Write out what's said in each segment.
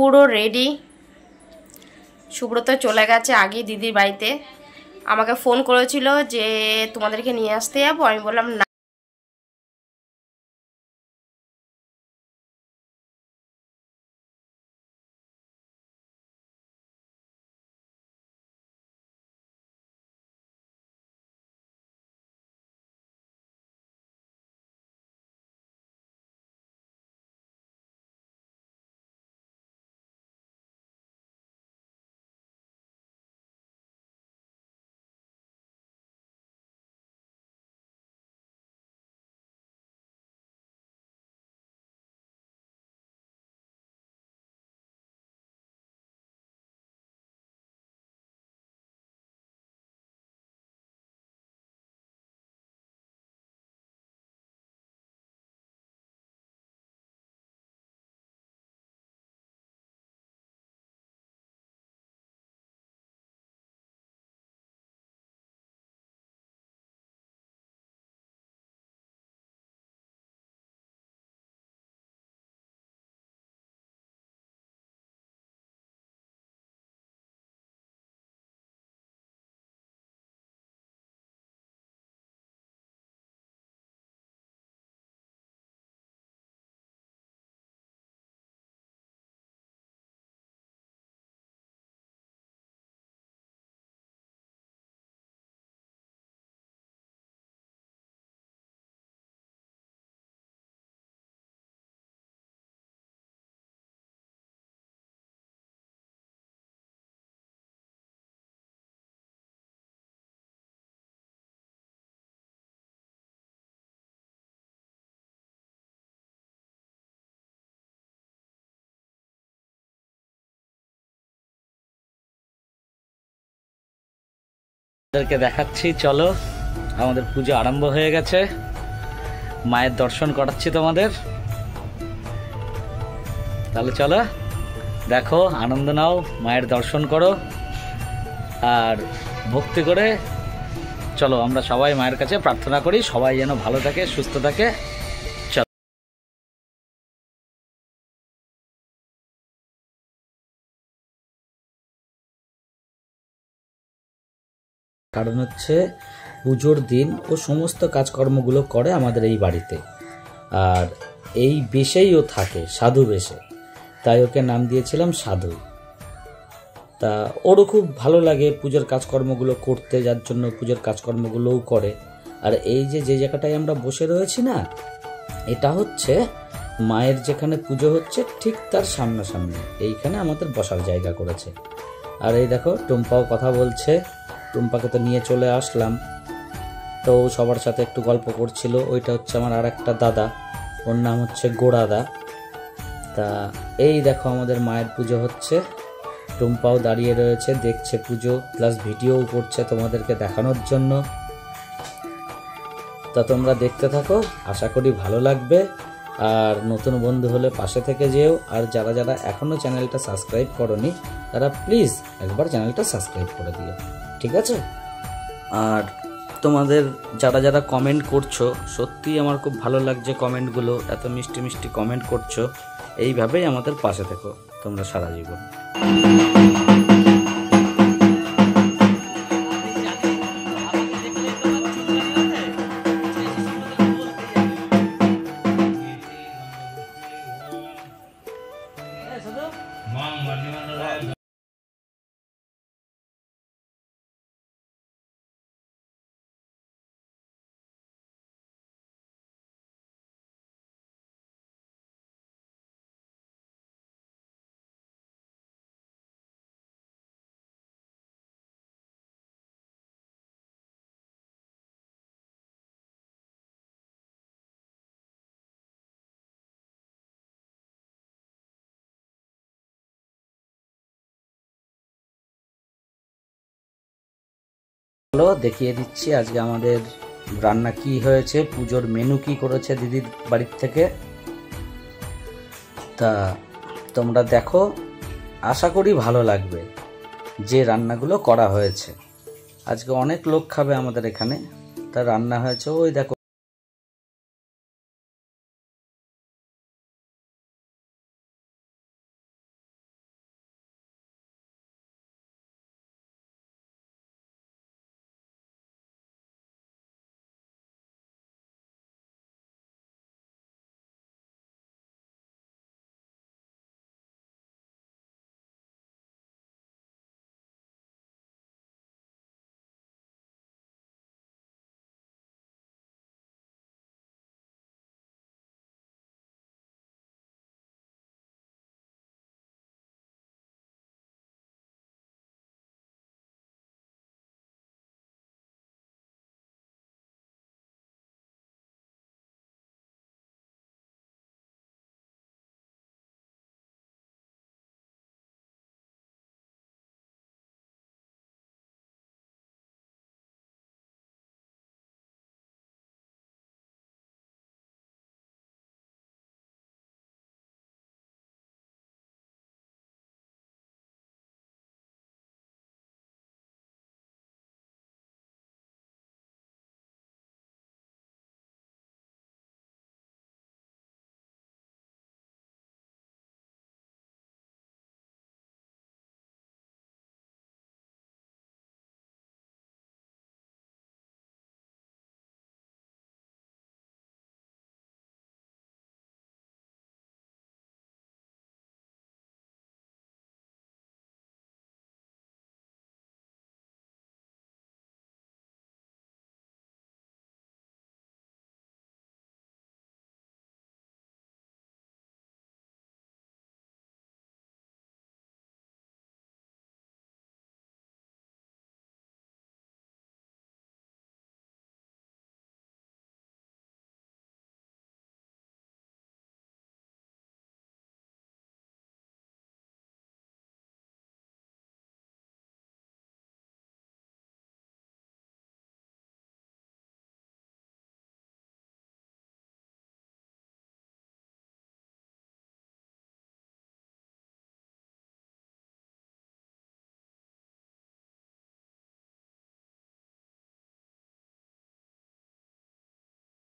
পুরো রেডি। সুব্রত চলে গেছে আগে দিদির বাড়িতে। আমাকে ফোন করেছিল যে তোমাদেরকে নিয়ে আসতে যাবো, আমি বললাম না। দেখাচ্ছি, চলো আমাদের পুজো আরম্ভ হয়ে গেছে। মায়ের দর্শন করাচ্ছি তোমাদের, তাহলে চলো দেখো, আনন্দ নাও, মায়ের দর্শন করো আর ভক্তি করে চলো আমরা সবাই মায়ের কাছে প্রার্থনা করি সবাই যেন ভালো থাকে, সুস্থ থাকে। কারণ হচ্ছে পুজোর দিন ও সমস্ত কাজকর্মগুলো করে আমাদের এই বাড়িতে, আর এই বেশেই ও থাকে, সাধু বেশে, তাই ওকে নাম দিয়েছিলাম সাধু। তা ওরও খুব ভালো লাগে পুজোর কাজকর্মগুলো করতে, যার জন্য পুজোর কাজকর্মগুলোও করে। আর এই যে যে জায়গাটায় আমরা বসে রয়েছি না, এটা হচ্ছে মায়ের যেখানে পুজো হচ্ছে ঠিক তার সামনাসামনি, এইখানে আমাদের বসার জায়গা করেছে। আর এই দেখো টুম্পাও কথা বলছে, টুম্পাকে তো নিয়ে চলে আসলাম, তো সবার সাথে একটু গল্প করছিল। ওইটা হচ্ছে আমার আর একটা দাদা, ওর নাম হচ্ছে গোড়াদা। তা এই দেখো আমাদের মায়ের পুজো হচ্ছে, টুম্পাও দাঁড়িয়ে রয়েছে দেখছে পুজো, প্লাস ভিডিওও করছে তোমাদেরকে দেখানোর জন্য। তা তোমরা দেখতে থাকো, আশা করি ভালো লাগবে। আর নতুন বন্ধু হলে পাশে থেকে যেও, আর যারা যারা এখনও চ্যানেলটা সাবস্ক্রাইব করোনি তারা প্লিজ একবার চ্যানেলটা সাবস্ক্রাইব করে দিও, ঠিক আছে? আর তোমাদের যারা যারা কমেন্ট করছো, সত্যিই আমার খুব ভালো লাগছে কমেন্টগুলো, এত মিষ্টি মিষ্টি কমেন্ট করছো। এইভাবেই আমাদের পাশে থেকো তোমরা সারা জীবন। চলো দেখিয়ে দিচ্ছি আজকে আমাদের রান্না কি হয়েছে, পুজোর মেনু কি করেছে দিদির বাড়ির থেকে। তা তোমরা দেখো, আশা করি ভালো লাগবে যে রান্নাগুলো করা হয়েছে। আজকে অনেক লোক খাবে আমাদের এখানে, তা রান্না হয়েছে ওই দেখো।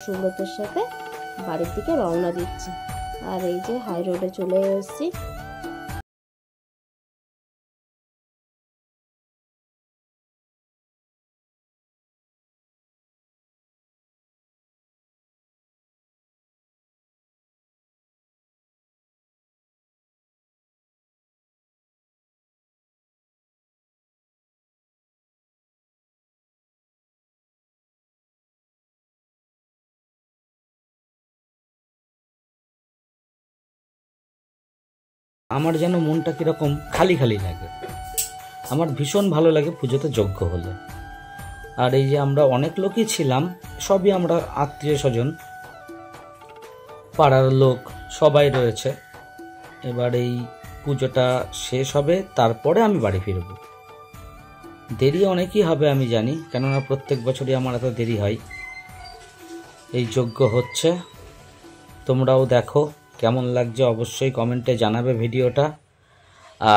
সুব্রতর সাথে বাড়ির দিকে রওনা দিচ্ছি। আর এই যে হাই রোডে চলে এসেছি। আমার যেন মনটা কিরকম খালি খালি লাগে। আমার ভীষণ ভালো লাগে পুজোতে যজ্ঞ হলে। আর এই যে আমরা অনেক লোকই ছিলাম, সবই আমরা আত্মীয় স্বজন, পাড়ার লোক সবাই রয়েছে। এবার এই পুজোটা শেষ হবে, তারপরে আমি বাড়ি ফিরব। দেরি অনেকই হবে আমি জানি, কেননা প্রত্যেক বছরই আমার এত দেরি হয়। এই যজ্ঞ হচ্ছে, তোমরাও দেখো কেমন লাগছে অবশ্যই কমেন্টে জানাবে ভিডিওটা।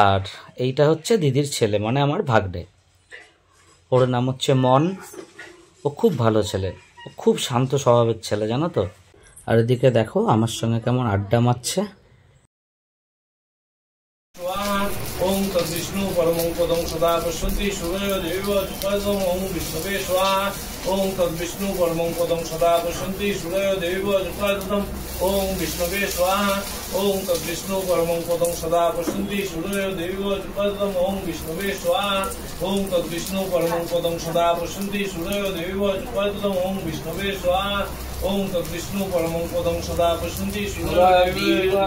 আর এইটা হচ্ছে দিদির ছেলে, মানে আমার ভাগ্নে। ওর নাম হচ্ছে মন। ও খুব ভালো ছেলে, ও খুব শান্ত স্বভাবের ছেলে, জানো তো। আর এদিকে দেখো আমার সঙ্গে কেমন আড্ডা মারছে। ওং তদ্বিষ্ণু পরমং পদং সদা পশ্যন্তি সূর্যো দেবো যুগপদং ওং বিষ্ণুবে স্বাহা। ওং তদ্বিষ্ণু পরমং পদং সদা পশ্যন্তি সূর্যো দেবো যুগপদং ওং বিষ্ণুবে স্বাহা। ওং তদ্বিষ্ণু পরমং পদং সদা পশ্যন্তি সূর্যো দেবো যুগপদং ওং বিষ্ণুবে স্বাহা। ওং তদ্বিষ্ণু পরমং পদং সদা পশ্যন্তি সূর্যো দেবো যুগপদং ওং বিষ্ণুবে স্বাহা। ওং তদ্বিষ্ণু পরমং পদং সদা পশ্যন্তি সূর্যো দেবো।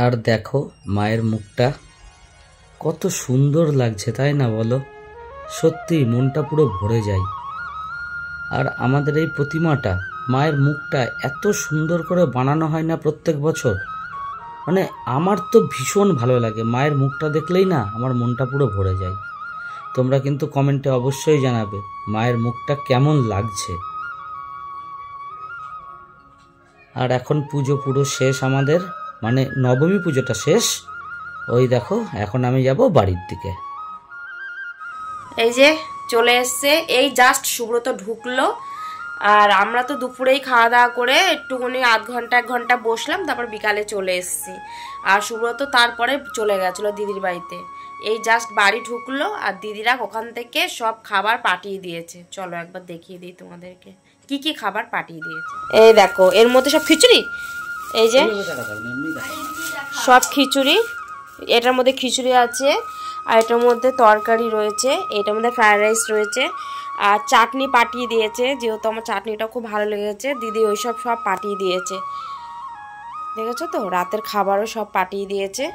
আর দেখো মায়ের মুখটা কত সুন্দর লাগছে, তাই না বলো? সত্যি মনটা পুরো ভরে যায়। আর আমাদের এই প্রতিমাটা, মায়ের মুখটা এত সুন্দর করে বানানো হয় না প্রত্যেক বছর, মানে আমার তো ভীষণ ভালো লাগে। মায়ের মুখটা দেখলেই না আমার মনটা পুরো ভরে যায়। তোমরা কিন্তু কমেন্টে অবশ্যই জানাবে মায়ের মুখটা কেমন লাগছে। আর এখন পুজো পুরো শেষ আমাদের, মানে নবমী পুজোটা শেষ। ওই দেখো এখন আমি যাব বাড়ির দিকে। এই যে চলে এসছে, এই জাস্ট সুব্রত ঢুকলো। আর আমরা তো দুপুরেই খাওয়া দাওয়া করে একটুখানি আধ ঘন্টা 1 ঘন্টা বসলাম, তারপর বিকালে চলে এসছি। আর সুব্রত তারপরে চলে গেছিলো দিদির বাড়িতে। এই জাস্ট বাড়ি ঢুকলো আর দিদিরা ওখান থেকে সব খাবার পাঠিয়ে দিয়েছে। চলো একবার দেখিয়ে দিই তোমাদেরকে কি কি খাবার পাঠিয়ে দিয়েছে। এই দেখো, এর মধ্যে সব খিচুড়ি, এই যে সব খিচুড়ি, এটার মধ্যে খিচুড়ি আছে, আর এটার মধ্যে তরকারি রয়েছে, এটার মধ্যে ফ্রাইড রাইস রয়েছে, আর চাটনি পাঠিয়ে দিয়েছে। যেহেতু আমার চাটনিটা খুব ভালো লেগেছে, দিদি ওইসব সব পাঠিয়ে দিয়েছে। দেখেছো তো, রাতের খাবারও সব পাঠিয়ে দিয়েছে।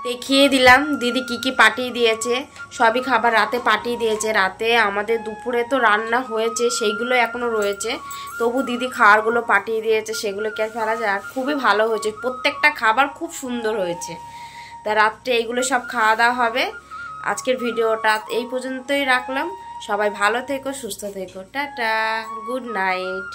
দেখিয়ে দিলাম দিদি কি কি পাঠিয়ে দিয়েছে। সবই খাবার রাতে পাঠিয়ে দিয়েছে। রাতে আমাদের দুপুরে তো রান্না হয়েছে, সেইগুলো এখনও রয়েছে, তবু দিদি খাবারগুলো পাঠিয়ে দিয়েছে, সেগুলো কি আর ফেলা যায়? আর খুবই ভালো হয়েছে, প্রত্যেকটা খাবার খুব সুন্দর হয়েছে। তা রাত্রে এইগুলো সব খাওয়া দাওয়া হবে। আজকের ভিডিওটা এই পর্যন্তই রাখলাম। সবাই ভালো থেকো, সুস্থ থেকো, টাটা, গুড নাইট।